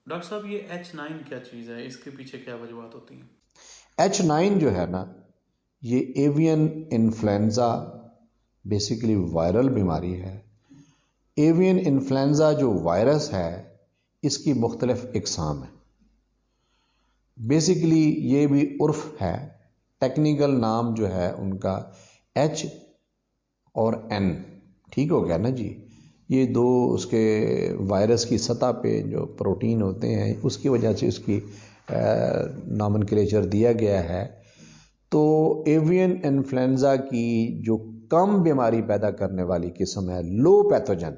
Doctor साहब ये H9 क्या चीज़ है, इसके पीछे क्या वजूहत होती हैं? H9 जो है ना, ये एवियन इन्फ्लुएंजा बेसिकली वायरल बीमारी है। एवियन इन्फ्लुएंजा जो वायरस है, इसकी मुख्तलिफ इकसाम है। बेसिकली ये भी उर्फ है, टेक्निकल नाम जो है उनका H और N, ठीक हो गया ना जी। ये दो उसके वायरस की सतह पे जो प्रोटीन होते हैं, उसकी वजह से उसकी नॉमेनक्लेचर दिया गया है। तो एवियन इन्फ्लुएंजा की जो कम बीमारी पैदा करने वाली किस्म है, लो पैथोजन,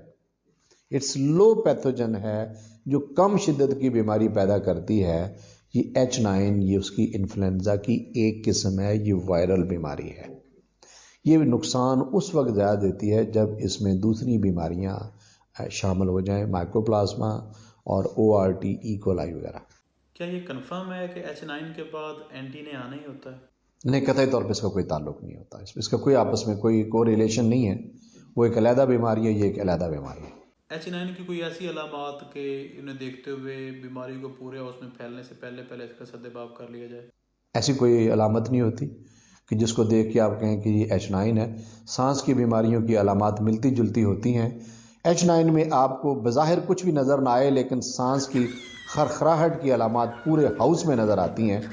इट्स लो पैथोजन है, जो कम शिद्दत की बीमारी पैदा करती है, ये H9, ये उसकी इन्फ्लुएंजा की एक किस्म है, ये वायरल बीमारी है। ये नुकसान उस वक्त ज़्यादा देती है जब इसमें दूसरी बीमारियां शामिल हो जाएं, माइकोप्लाज्मा और ORT, ई कोलाई वगैरह। क्या ये कंफर्म है कि H9 के बाद एंटी ने आना ही होता है? नहीं, कतई तौर पर इसका कोई ताल्लुक नहीं होता, इसका कोई आपस में कोई रिलेशन नहीं है। वो एक अलहदा बीमारी है, ये एक अलहदा बीमारी है। H9 की कोई ऐसी अलामात के इन्हें देखते हुए बीमारी को पूरे हाउस में फैलने से पहले पहले इसका सद्देबाब कर लिया जाए? ऐसी कोई अलामत नहीं होती कि जिसको देख के आप कहें कि ये H9 है। सांस की बीमारियों की अलामात मिलती जुलती होती हैं। H9 में आपको बज़ाहिर कुछ भी नज़र ना आए, लेकिन सांस की खरखराहट की अलामात पूरे हाउस में नज़र आती हैं।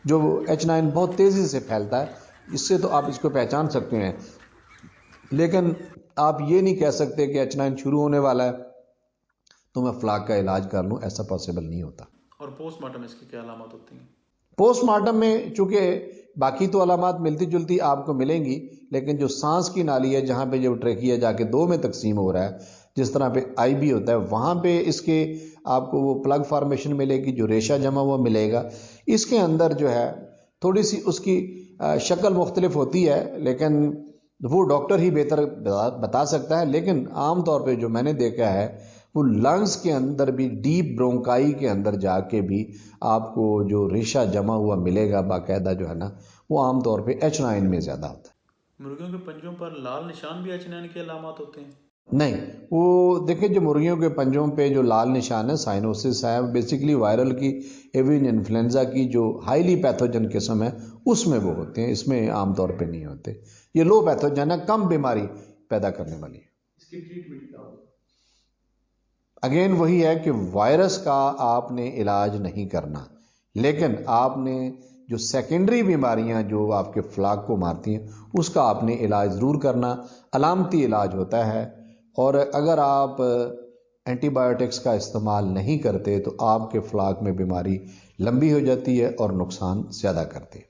जो H9 बहुत तेज़ी से फैलता है, इससे तो आप इसको पहचान सकते हैं, लेकिन आप ये नहीं कह सकते कि H9 शुरू होने वाला है तो मैं फ्लाक का इलाज कर लूँ, ऐसा पॉसिबल नहीं होता। और पोस्टमार्टम इसकी क्या अलामत होती हैं? पोस्टमार्टम में चूंकि बाकी तो अलामात मिलती जुलती आपको मिलेंगी, लेकिन जो सांस की नाली है, जहां पे जो ट्रेकिया जाके दो में तकसीम हो रहा है, जिस तरह पे IB होता है, वहां पे इसके आपको वो प्लग फॉर्मेशन मिलेगी, जो रेशा जमा हुआ मिलेगा। इसके अंदर जो है थोड़ी सी उसकी शक्ल मुख्तलिफ होती है, लेकिन वो डॉक्टर ही बेहतर बता सकता है। लेकिन आम तौर पे जो मैंने देखा है, वो लंग्स के अंदर भी, डीप ब्रोंकाई के अंदर जाके भी आपको जो रेशा जमा हुआ मिलेगा बाकायदा, जो है ना, वो आमतौर पे H9 में ज़्यादा होता है। मुर्गियों के पंजों पर लाल निशान भी H9 की अलामत होते हैं? नहीं, वो देखिए, जो मुर्गियों के पंजों पे जो लाल निशान है, साइनोसिस है, बेसिकली वायरल की, एवियन इन्फ्लुएंजा की जो हाईली पैथोजन किस्म है, उसमें वो होते हैं, इसमें आमतौर पे नहीं होते। ये लो पैथोजन है, कम बीमारी पैदा करने वाली है। इसकी ट्रीटमेंट क्या होगी? अगेन वही है कि वायरस का आपने इलाज नहीं करना, लेकिन आपने जो सेकेंडरी बीमारियां जो आपके फ्लाक को मारती हैं, उसका आपने इलाज ज़रूर करना। अलामती इलाज होता है, और अगर आप एंटीबायोटिक्स का इस्तेमाल नहीं करते तो आपके फ्लाक में बीमारी लंबी हो जाती है और नुकसान ज़्यादा करती है।